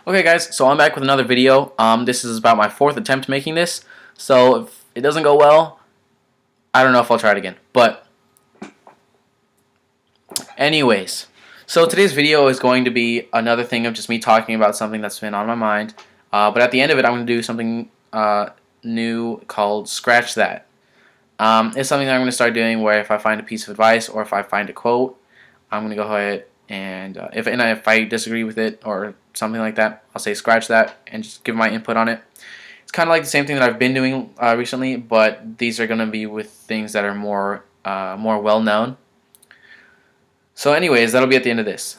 Okay guys, so I'm back with another video. This is about my fourth attempt making this. So if it doesn't go well, I don't know if I'll try it again. But anyways, so today's video is going to be another thing of just me talking about something that's been on my mind. But at the end of it, I'm going to do something new called Scratch That. It's something that I'm going to start doing where if I find a piece of advice or if I find a quote, I'm going to go ahead and if I disagree with it or something like that, I'll say scratch that and just give my input on it. It's kind of like the same thing that I've been doing recently, but these are going to be with things that are more well known. So anyways, that'll be at the end of this.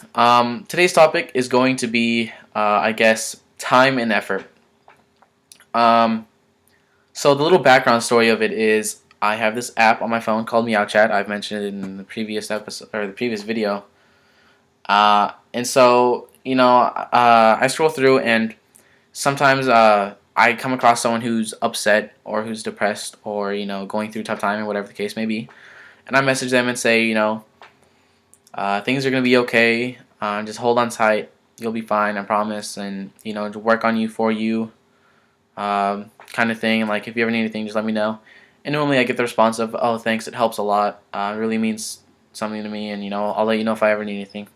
Today's topic is going to be, I guess, time and effort. So the little background story of it is I have this app on my phone called MeowChat. I've mentioned it in the previous episode or the previous video. And so, I scroll through and sometimes I come across someone who's upset or who's depressed or, going through a tough time or whatever the case may be. And I message them and say, things are going to be okay. Just hold on tight. You'll be fine, I promise. And, to work on you for you kind of thing. And, like, if you ever need anything, just let me know. And normally I get the response of, oh, thanks, it helps a lot. It really means something to me. And, I'll let you know if I ever need anything.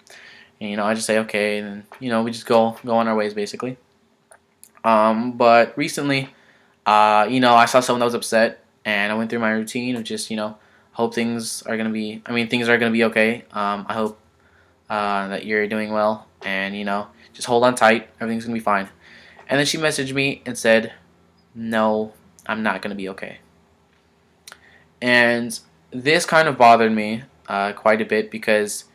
And, I just say okay, and we just go on our ways basically. But recently, I saw someone that was upset, and I went through my routine of just hope things are gonna be. I mean, things are gonna be okay. I hope that you're doing well, and just hold on tight. Everything's gonna be fine. And then she messaged me and said, "No, I'm not gonna be okay." And this kind of bothered me quite a bit because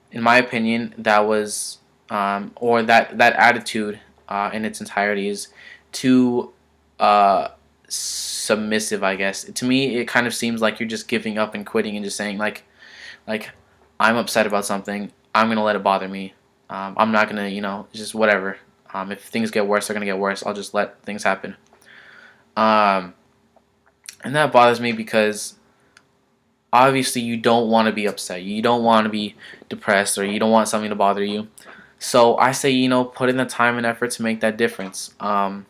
in my opinion, that was or that attitude in its entirety is too submissive. I guess to me, it kind of seems like you're just giving up and quitting and just saying like I'm upset about something. I'm gonna let it bother me. I'm not gonna just whatever. If things get worse, they're gonna get worse. I'll just let things happen. Um, and that bothers me because obviously you don't want to be upset. You don't want to be depressed or you don't want something to bother you. So I say, put in the time and effort to make that difference. I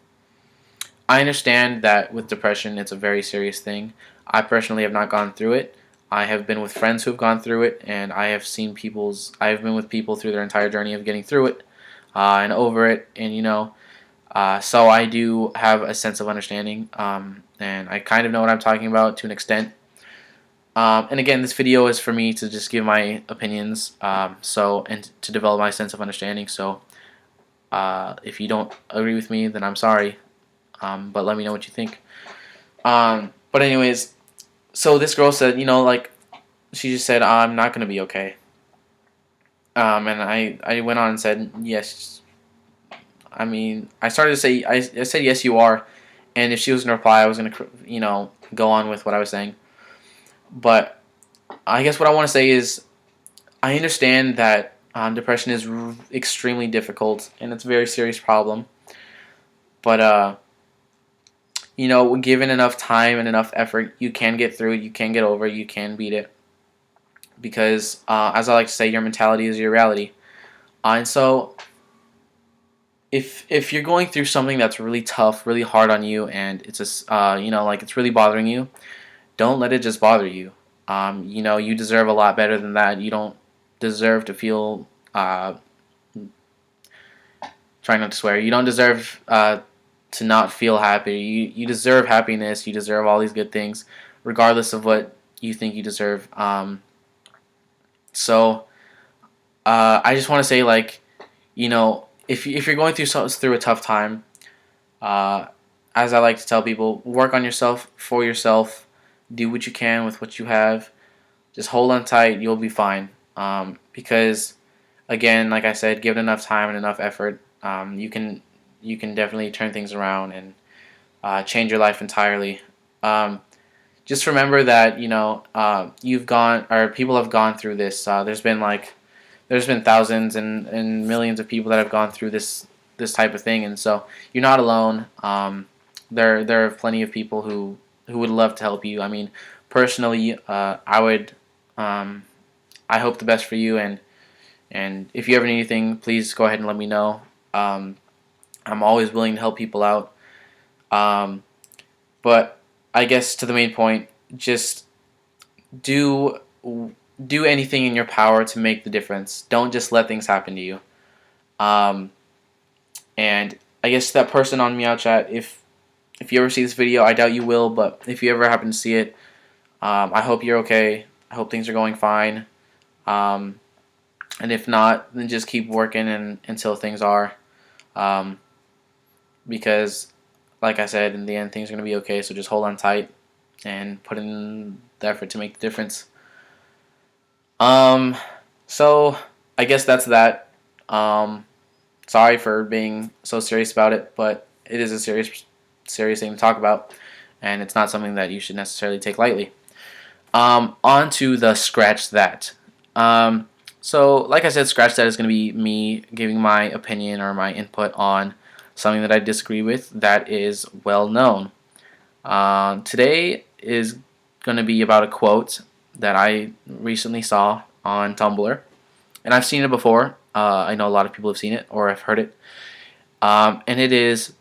understand that with depression, it's a very serious thing. I personally have not gone through it. I have been with friends who have gone through it, and I have been with people through their entire journey of getting through it and over it, and so I do have a sense of understanding, and I kind of know what I'm talking about to an extent. And again, this video is for me to just give my opinions, and to develop my sense of understanding. So, if you don't agree with me, then I'm sorry. But let me know what you think. But anyways, so this girl said, like, she just said, I'm not gonna be okay. And I went on and said, yes. I mean, I started to say, I said, yes, you are. And if she was gonna reply, I was gonna, go on with what I was saying. But I guess what I want to say is I understand that depression is extremely difficult and it's a very serious problem. But given enough time and enough effort, you can get through it. You can get over it. You can beat it. Because as I like to say, your mentality is your reality. And so if you're going through something that's really tough, really hard on you, and it's like it's really bothering you, don't let it just bother you. You deserve a lot better than that. You don't deserve to feel, trying not to swear, you don't deserve to not feel happy. You deserve happiness. You deserve all these good things, regardless of what you think you deserve. So I just want to say, like, if you're going through a tough time, as I like to tell people, work on yourself, for yourself. Do what you can with what you have. Just hold on tight. You'll be fine. Because, again, like I said, given enough time and enough effort, you can definitely turn things around and change your life entirely. Just remember that you've gone or people have gone through this. There's been thousands and millions of people that have gone through this type of thing, and so you're not alone. There are plenty of people who would love to help you. I mean, personally, I would. I hope the best for you, and if you ever need anything, please go ahead and let me know. I'm always willing to help people out. Um, but I guess to the main point, just do do anything in your power to make the difference. Don't just let things happen to you. Um, and I guess that person on Meow Chat, if you ever see this video, I doubt you will, but if you ever happen to see it, I hope you're okay. I hope things are going fine. Um, and if not, then just keep working until things are. Um, because, like I said, in the end, things are going to be okay. So just hold on tight and put in the effort to make the difference. Um, so I guess that's that. Um, sorry for being so serious about it, but it is a serious thing to talk about, and it's not something that you should necessarily take lightly. On to the scratch that. So like I said, scratch that is going to be me giving my opinion or my input on something that I disagree with that is well known. Today is going to be about a quote that I recently saw on Tumblr, and I've seen it before. I know a lot of people have seen it or have heard it, and it is,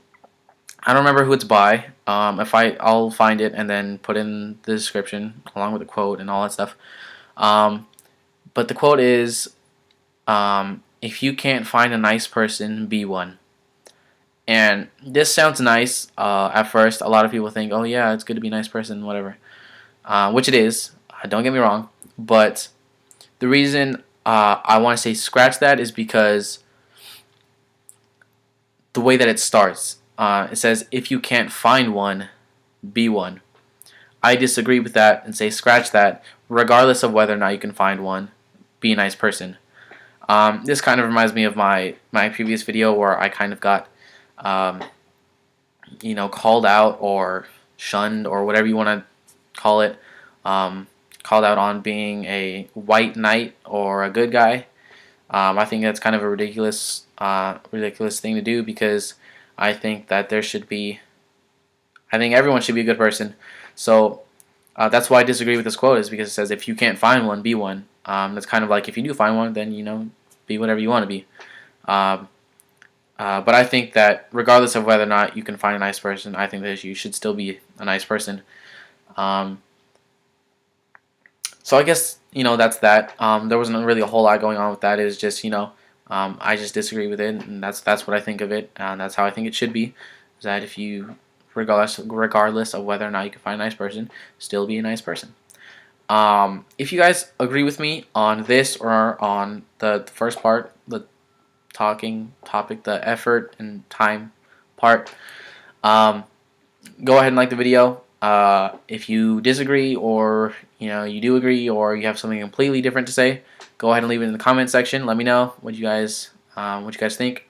I don't remember who it's by. I'll find it and then put in the description along with the quote and all that stuff. Um, but the quote is, "If you can't find a nice person, be one." And this sounds nice at first. A lot of people think, "Oh yeah, it's good to be a nice person, whatever," which it is. Don't get me wrong, but the reason I want to say scratch that is because the way that it starts. It says, "If you can't find one, be one." I disagree with that and say scratch that. Regardless of whether or not you can find one, be a nice person. This kind of reminds me of my previous video where I kind of got, um, called out or shunned or whatever you want to call it. Called out on being a white knight or a good guy. I think that's kind of a ridiculous thing to do because I think that I think everyone should be a good person. So that's why I disagree with this quote, is because it says if you can't find one, be one. That's kind of like if you do find one, then be whatever you want to be. Um, but I think that regardless of whether or not you can find a nice person, I think that you should still be a nice person. Um, so I guess that's that. There wasn't really a whole lot going on with that. It's just I just disagree with it, and that's what I think of it, and that's how I think it should be. Is that if you, regardless of whether or not you can find a nice person, still be a nice person. If you guys agree with me on this or on the first part, the talking topic, the effort and time part, um, go ahead and like the video. If you disagree or you do agree or you have something completely different to say, go ahead and leave it in the comment section. Let me know what you guys think.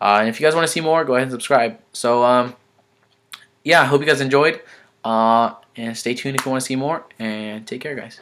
And if you guys want to see more, go ahead and subscribe. So yeah, I hope you guys enjoyed. And stay tuned if you want to see more. And take care, guys.